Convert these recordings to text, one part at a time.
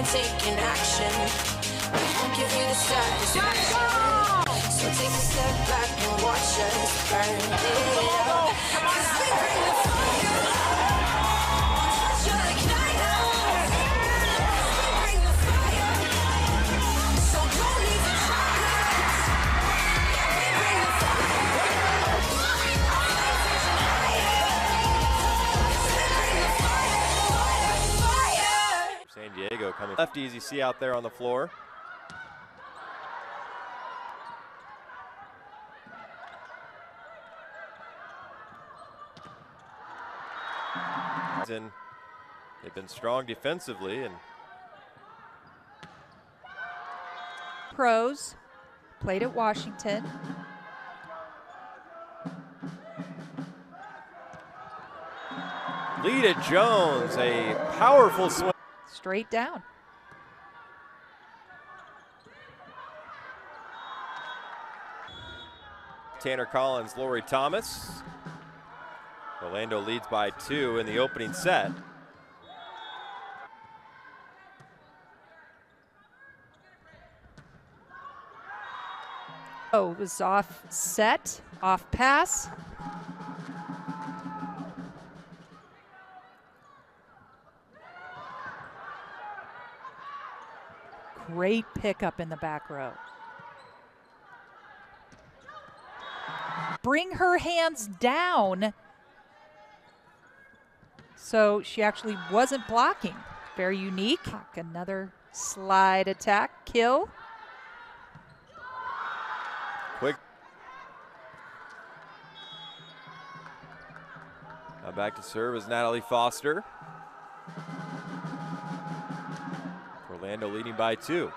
Taking action, we won't give you the satisfaction. So take a step back and watch us burn it up. 'Cause we bring the fire, touch you like night owls. We bring the fire, so don't even try us. Yeah, we bring the fire, San Diego coming lefties you see out there on the floor. And they've been strong defensively and pros played at Washington. Lita Jones, a powerful swing. Straight down. Tanner Collins, Lori Thomas. Orlando leads by 2 in the opening set. Oh, it was off set, off pass. Great pickup in the back row. Bring her hands down. So she actually wasn't blocking. Very unique. Another slide attack, kill. Quick. Now back to serve is Natalie Foster. Orlando leading by 2.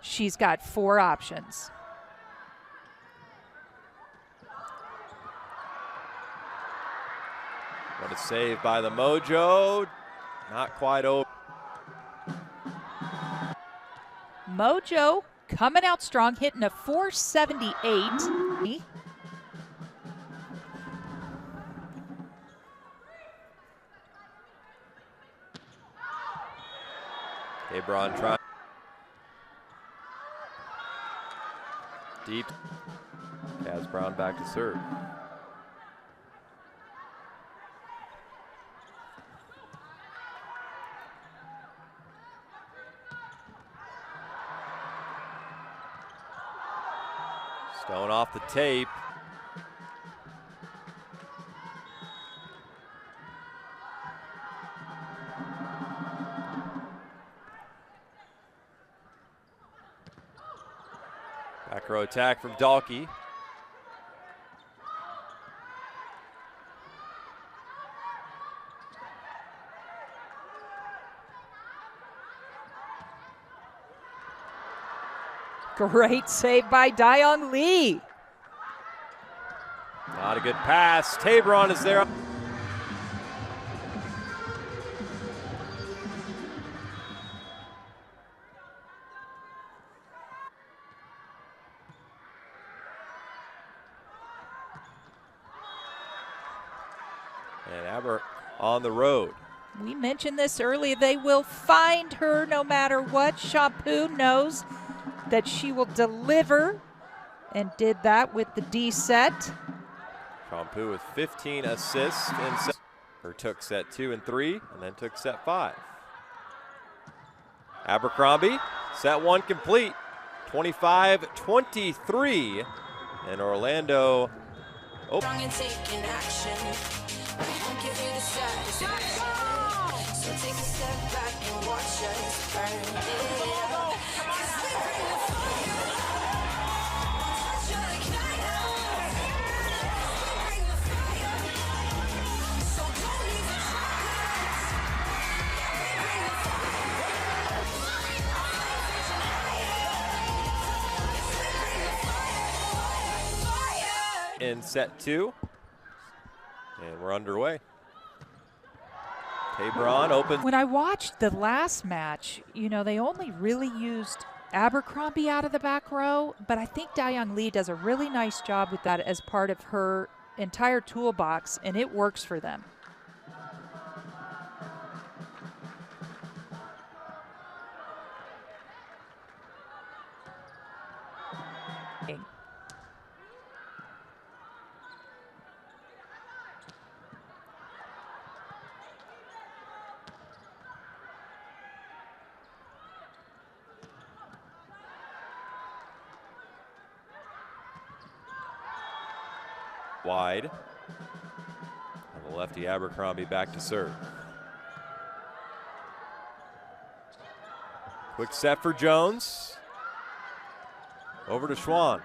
She's got 4 options. What a save by the Mojo. Not quite over. Mojo coming out strong, hitting a 478. Abron trying. Deep. Kaz Brown back to serve. Stone off the tape. Back row attack from Dalkey. Great save by Dayoung Lee. Not a good pass. Tabron is there. And Aber on the road. We mentioned this earlier. They will find her no matter what. Shampoo knows that she will deliver and did that with the D set. Shampoo with 15 assists in set. Or took set 2 and 3 and then took set 5. Abercrombie, set 1 complete. 25-23 and Orlando. Oh. So take a step back and watch us burn it up. 'Cause we bring the fire, touch you like night owls. We bring the fire, so don't even try us. Yeah, we bring the fire. In set 2. And we're underway. Tabron open. When I watched the last match, you know, they only really used Abercrombie out of the back row, but I think Dayoung Lee does a really nice job with that as part of her entire toolbox, and it works for them. wide. And the lefty Abercrombie back to serve. Quick set for Jones. Over to Schwann.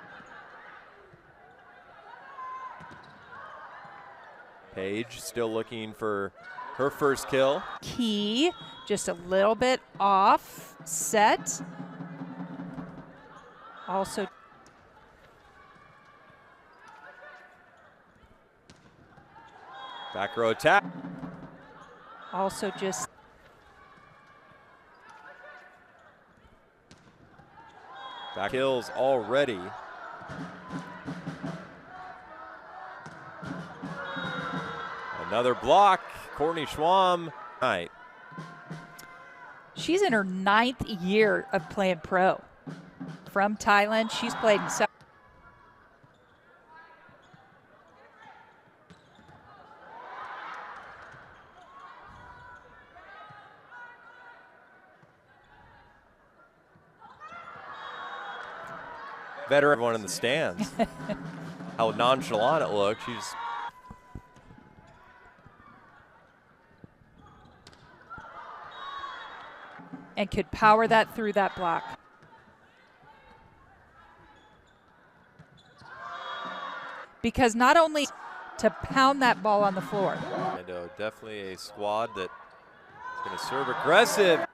Page still looking for her first kill. Key, just a little bit off set. Also, Back row attack. also just Back kills already. Another block. Courtney Schwamm. Right. she's in her 9th year of playing pro. From Thailand, she's played in Veteran, everyone in the stands. How nonchalant it looked. She's and could power that through that block. Because not only to pound that ball on the floor. and definitely a squad that is going to serve aggressive.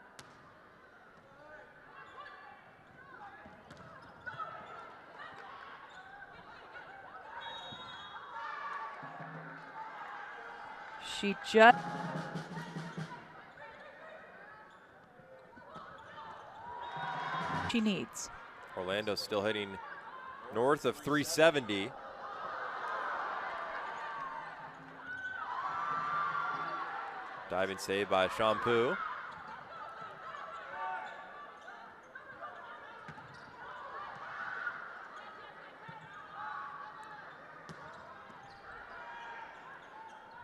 She just she needs. Orlando still heading north of 370. Diving save by Shampoo.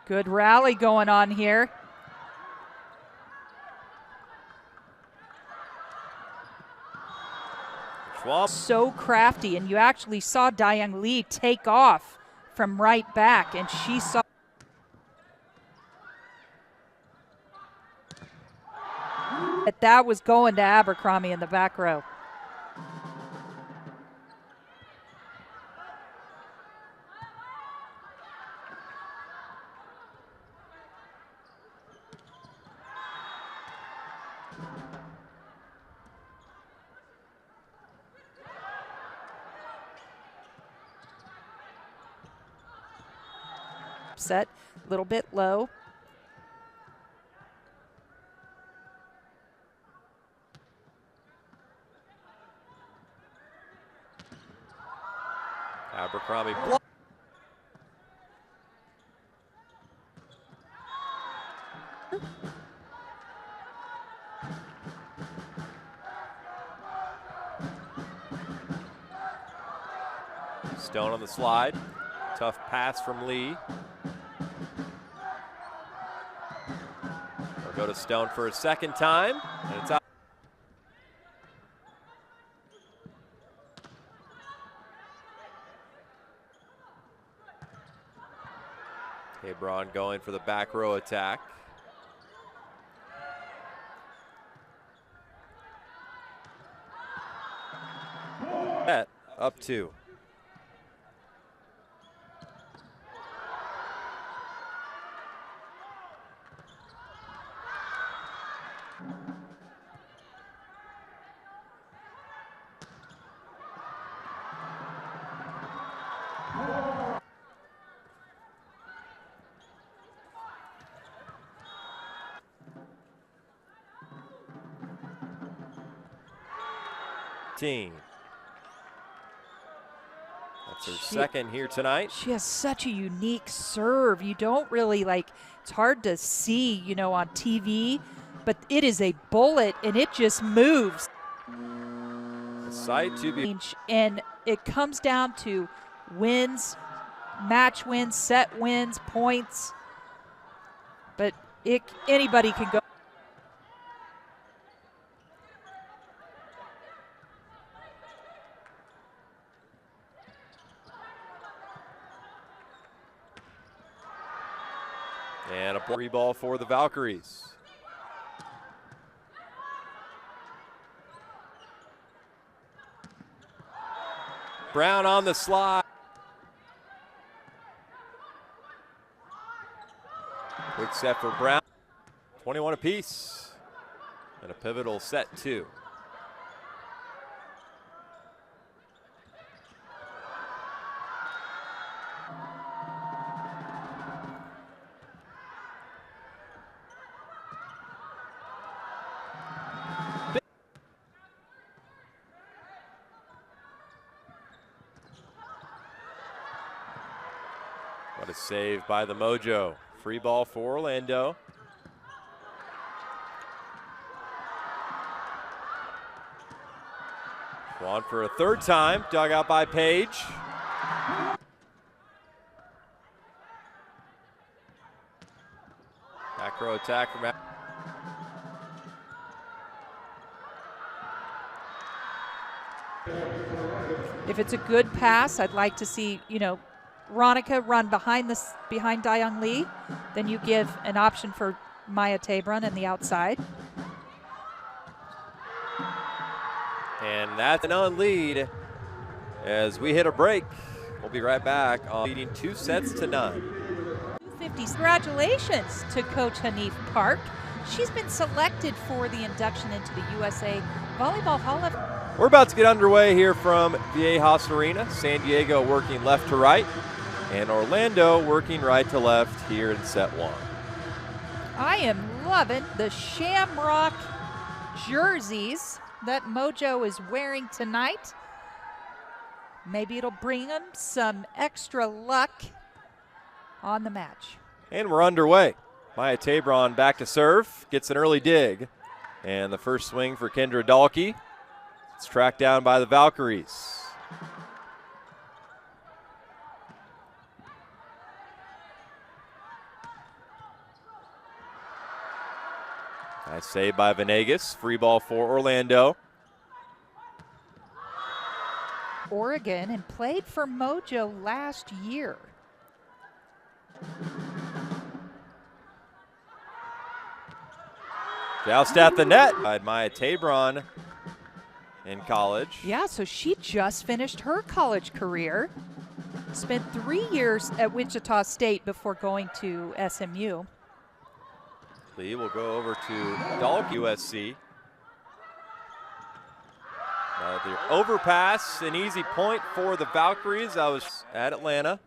Good rally going on here. Schwab. So crafty, and you actually saw Dayang Lee take off from right back, and she saw that was going to Abercrombie in the back row. Set a little bit low. Abercrombie. Stone on the slide. Tough pass from Lee. We'll go to Stone for a second time, and it's out. Cabron going for the back row attack. Set up 2. That's her second here tonight. She has such a unique serve. You don't really it's hard to see, on TV, but it is a bullet and it just moves. Side to be. And it comes down to wins, match wins, set wins, points. But anybody can go. Free ball for the Valkyries. Brown on the slide. Quick set for Brown. 21 apiece. And a pivotal set 2. What a save by the Mojo. Free ball for Orlando. On for a third time, dug out by Page. Back row attack from If it's a good pass, I'd like to see, Ronica run behind Dayoung Lee. Then you give an option for Maya Tabron in the outside. And that's an on lead as we hit a break. We'll be right back on leading 2-9. 250. Congratulations to Coach Hanif Park. She's been selected for the induction into the USA Volleyball Hall of Fame. We're about to get underway here from Viejas Arena. San Diego working left to right, and Orlando working right to left here in set 1. I am loving the Shamrock jerseys that Mojo is wearing tonight. Maybe it'll bring them some extra luck on the match. And we're underway. Maya Tabron back to serve, gets an early dig. And the first swing for Kendra Dahlke. It's tracked down by the Valkyries. Nice save by Venegas. Free ball for Orlando. Oregon and played for Mojo last year. Joust at the net by Maya Tabron in college. Yeah, so she just finished her college career. Spent 3 years at Wichita State before going to SMU. Lee will go over to Dahlke, USC. The overpass, an easy point for the Valkyries. I was at Atlanta.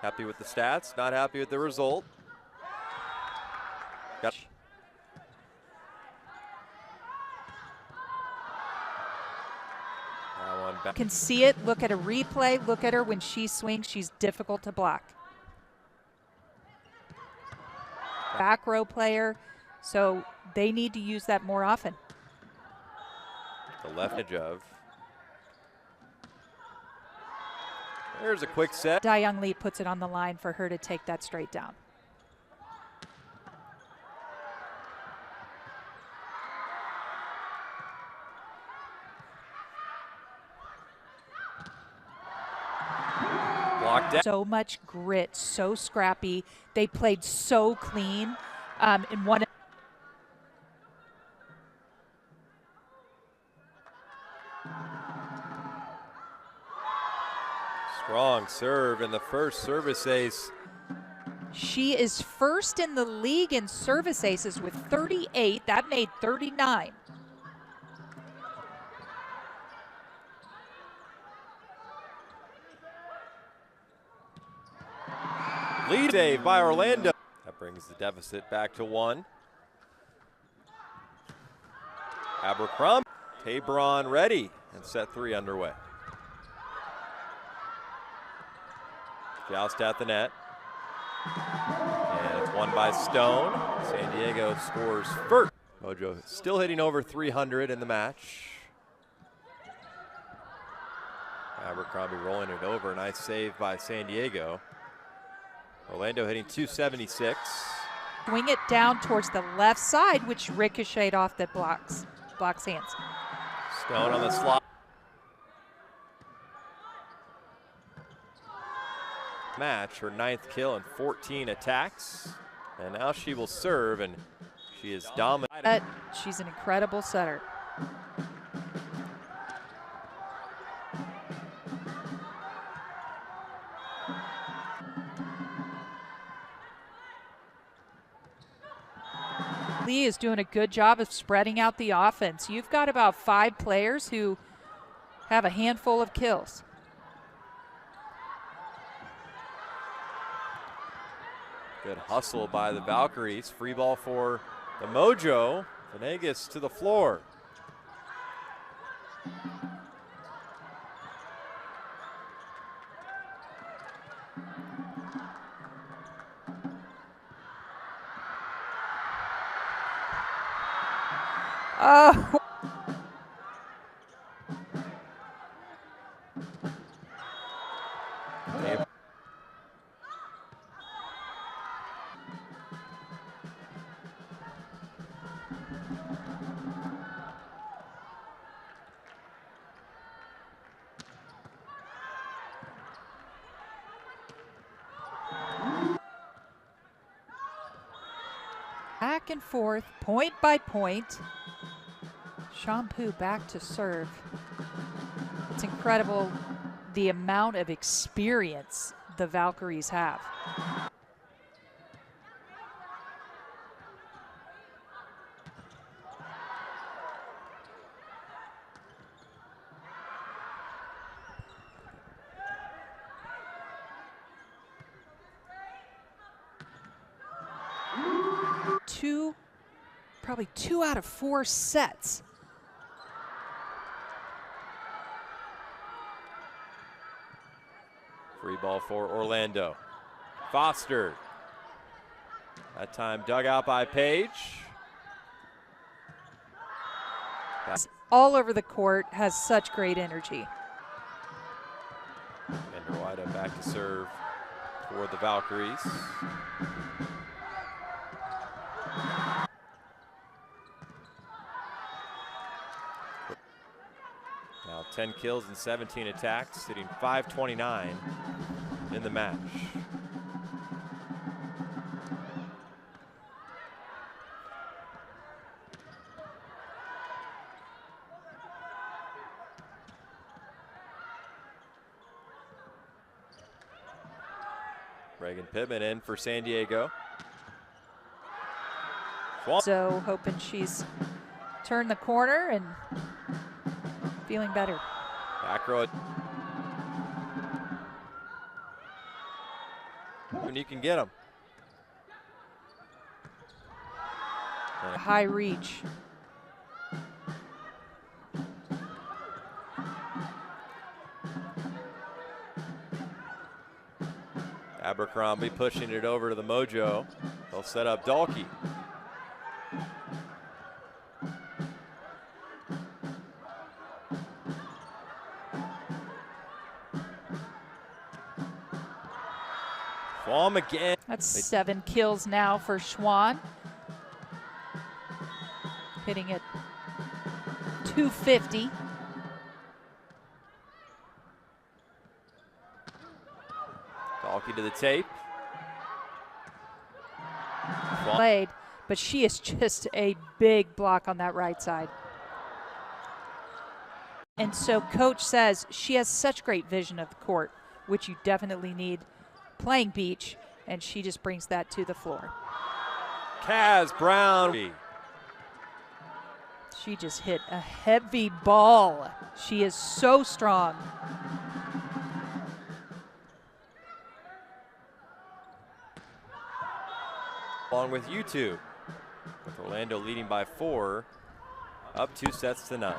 Happy with the stats, not happy with the result. Got that one back. Can see it, look at a replay, look at her when she swings, she's difficult to block. Back row player, so they need to use that more often. The left edge of. There's a quick set. Dayoung Lee puts it on the line for her to take that straight down. Blocked out. So much grit, so scrappy. They played so clean in one. Strong serve in the first service ace. She is first in the league in service aces with 38. That made 39. Lead save by Orlando. That brings the deficit back to 1. Abercrombie. Tabron ready and set 3 underway. Joust at the net. And it's won by Stone. San Diego scores first. Mojo still hitting over 300 in the match. Abercrombie rolling it over. Nice save by San Diego. Orlando hitting 276. Swing it down towards the left side, which ricocheted off the blocks hands. Stone on the slot. match, her 9th kill and 14 attacks. And now she will serve, and she is dominant. She's an incredible setter. Lee is doing a good job of spreading out the offense. You've got about 5 players who have a handful of kills. Good hustle by the Valkyries. Free ball for the Mojo. Venegas to the floor. Oh. Back and forth, point by point. Shampoo back to serve. It's incredible the amount of experience the Valkyries have. Probably 2 out of 4 sets. Free ball for Orlando. Foster. That time dug out by Page. All over the court, has such great energy. Menderwida back to serve for the Valkyries. Now 10 kills and 17 attacks, hitting .529 in the match. Reagan Pittman in for San Diego. So hoping she's turned the corner and feeling better. Back row. When you can get them. High reach. Abercrombie pushing it over to the Mojo. They'll set up Dalkey. Schwam again. That's 7 kills now for Schwan. Hitting at 250. Dalkey to the tape. Played, but she is just a big block on that right side. And so coach says she has such great vision of the court, which you definitely need playing beach, and she just brings that to the floor. Kaz Brown. She just hit a heavy ball. She is so strong. Along with YouTube, with Orlando leading by 4, up 2 sets to none.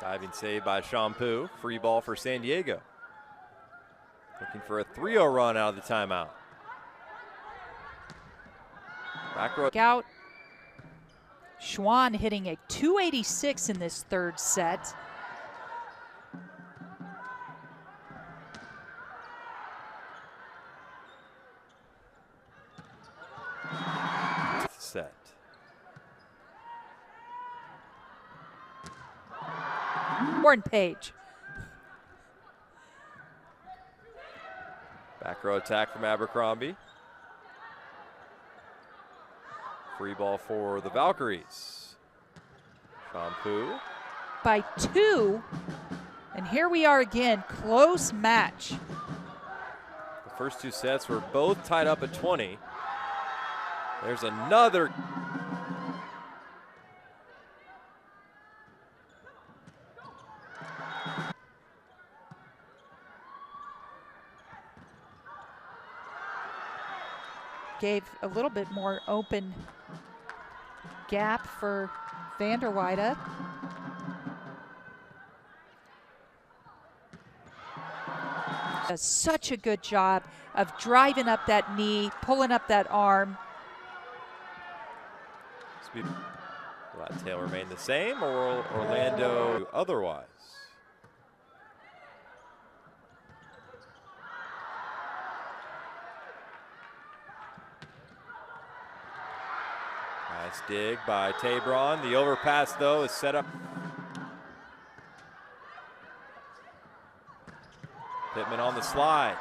Diving save by Shampoo. Free ball for San Diego. Looking for a 3-0 run out of the timeout. Back row. Out. Schwan hitting a 286 in this third set. set. Warren Page. Back row attack from Abercrombie. Free ball for the Valkyries. Shampoo. By 2. And here we are again, close match. The first 2 sets were both tied up at 20. There's another. Gave a little bit more open gap for Vanderweide. Does such a good job of driving up that knee, pulling up that arm. Will that tail remain the same, or will Orlando otherwise? Nice dig by Tabron. The overpass, though, is set up. Pittman on the slide.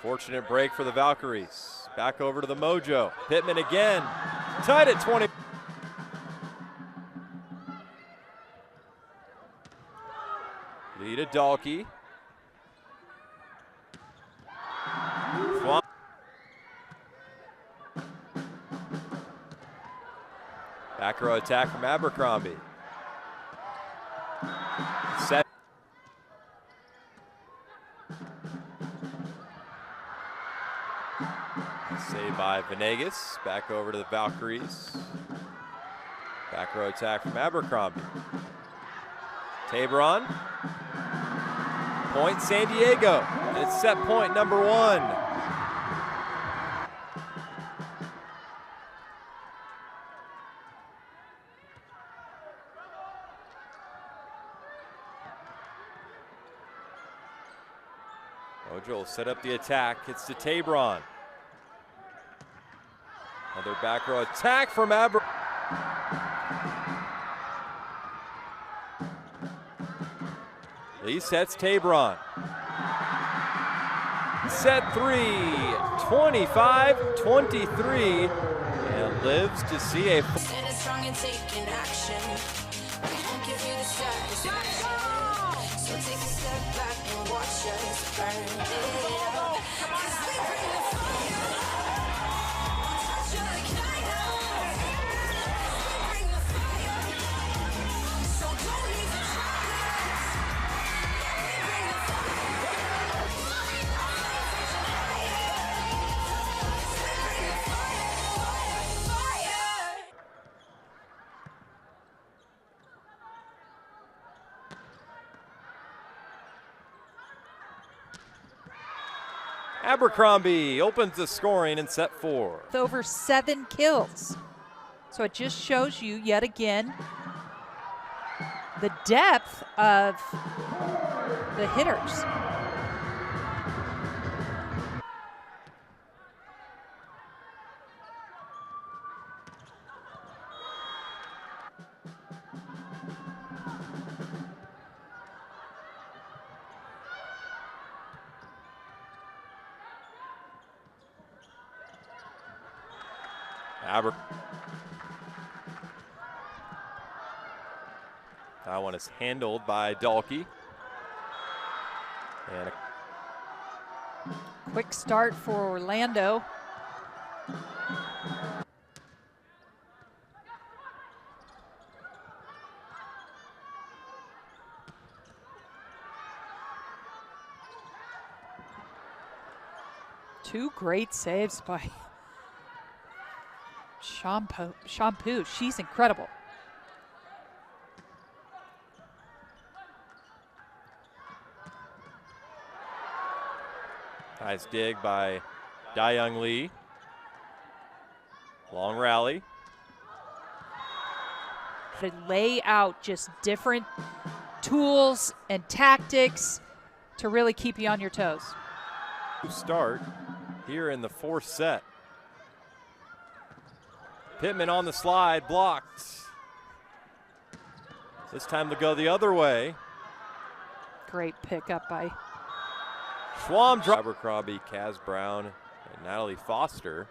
Fortunate break for the Valkyries. Back over to the Mojo. Pittman again. Tied at 20. Lead to Dalkey. Back row attack from Abercrombie. Set. Saved by Venegas. Back over to the Valkyries. Back row attack from Abercrombie. Tabron. Point San Diego. And it's set point number 1. Mojo will set up the attack. It's to Tabron. Another back row attack from Lee sets Tabron. Set 3, 25-23, and lives to see a. Standing strong and taking action. We won't give you the satisfaction. So take a step back and watch us burn it up. 'Cause we bring the fire. Touch you like nightlight. We bring the fire. So don't even try us. We bring the fire. We bring the fire. Abercrombie opens the scoring in set 4. With over 7 kills. So it just shows you yet again the depth of the hitters. That one is handled by Dalkey. And Quick start for Orlando. Two great saves by Shampoo. She's incredible. nice dig by Dayoung Lee. Long rally. To lay out just different tools and tactics to really keep you on your toes. Start here in the 4th set. Pittman on the slide, blocked. This time to go the other way. Great pickup by Schwam, Abercrombie, Kaz Brown, and Natalie Foster.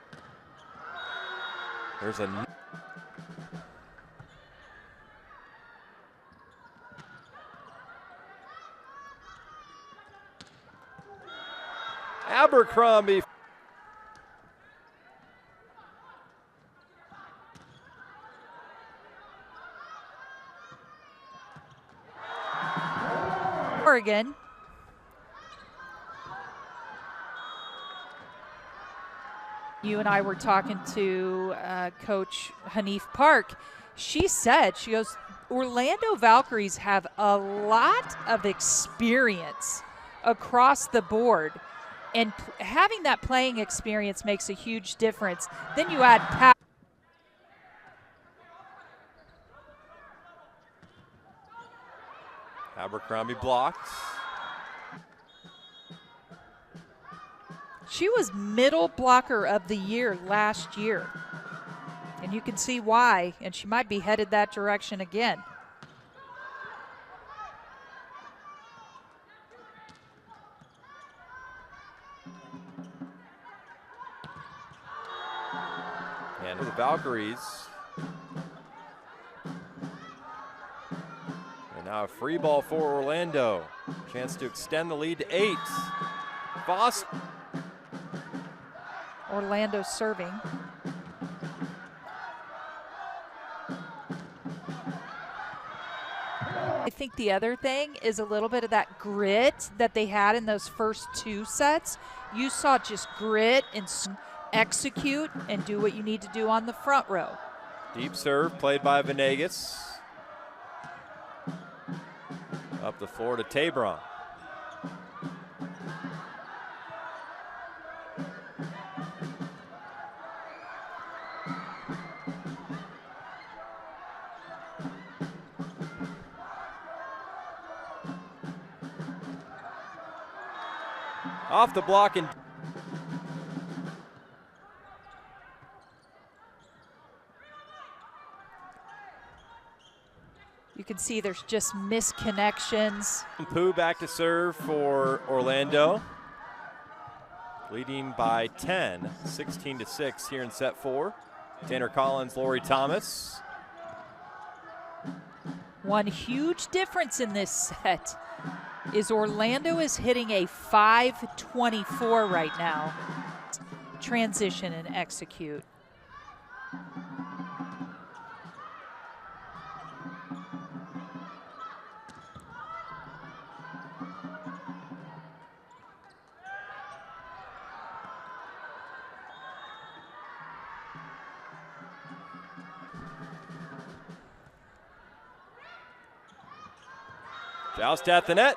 There's a Abercrombie. Oregon. You and I were talking to Coach Hanif Park. She said, she goes, Orlando Valkyries have a lot of experience across the board. And having that playing experience makes a huge difference. Then you add power. Abercrombie blocked. She was middle blocker of the year last year. And you can see why, and she might be headed that direction again. And the Valkyries. And now a free ball for Orlando. Chance to extend the lead to 8. Foster. Orlando serving. I think the other thing is a little bit of that grit that they had in those first 2 sets. You saw just grit and execute and do what you need to do on the front row. Deep serve played by Venegas. Up the floor to Tabron. Off the block and you can see there's just misconnections. Pooh back to serve for Orlando. Leading by 10, 16-6 here in set 4. Tanner Collins, Lori Thomas. One huge difference in this set is Orlando is hitting a 524 right now. Transition and execute. Joust at the net.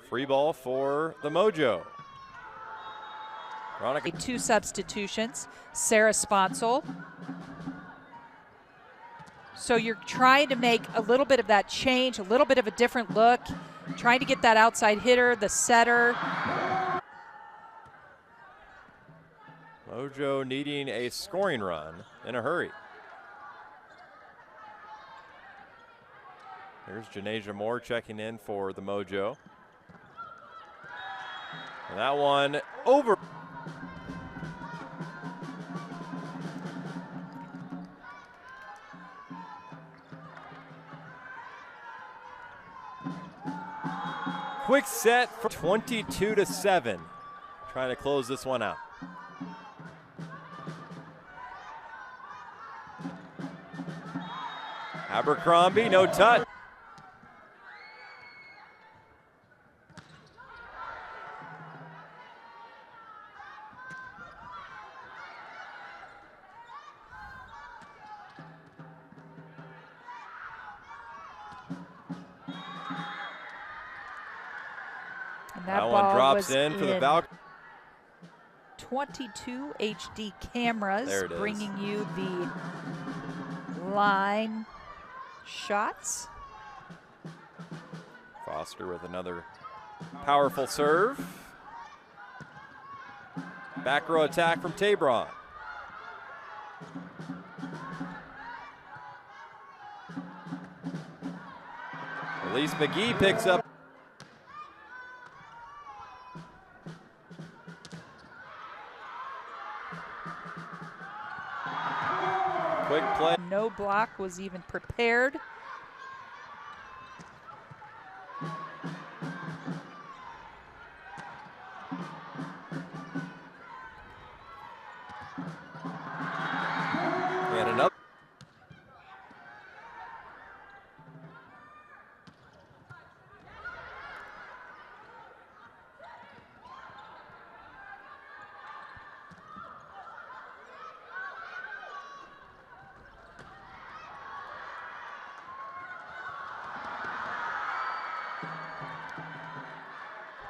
Free ball for the Mojo. Veronica. 2 substitutions. Sarah Sponsel. So you're trying to make a little bit of that change, a little bit of a different look, trying to get that outside hitter, the setter. Mojo needing a scoring run in a hurry. Here's Janasia Moore checking in for the Mojo. And that one over. Quick set for 22-7. Trying to close this one out. Abercrombie, no touch. And That ball one drops was in for the Valkyries. 22 HD cameras There it is. bringing you the line shots. Foster with another powerful serve. Back row attack from Tabron. Elise McGee picks up. Quick play. No block was even prepared. And another.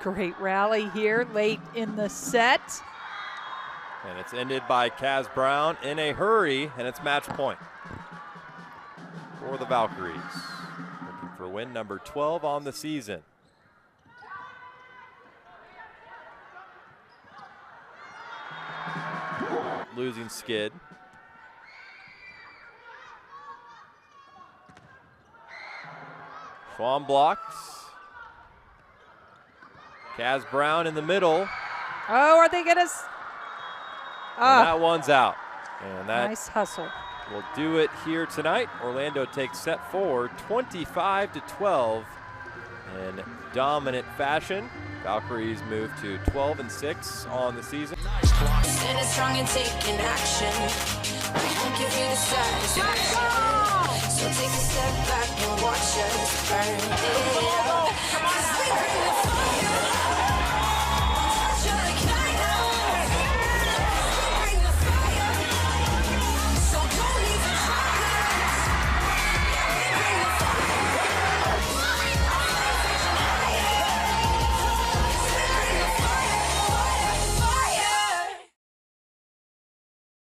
Great rally here late in the set. And it's ended by Kaz Brown in a hurry, and it's match point for the Valkyries. Looking for win number 12 on the season. Losing skid. Schwam blocks. Kaz Brown in the middle. Oh, are they gonna? And that one's out. And that Nice hustle. will do it here tonight. Orlando takes set 4, 25-12 in dominant fashion. Valkyries move to 12-6 on the season. Standing strong and taking action. We won't give you the satisfaction. So take a step back and watch us burn it up. 'Cause we bring the fire.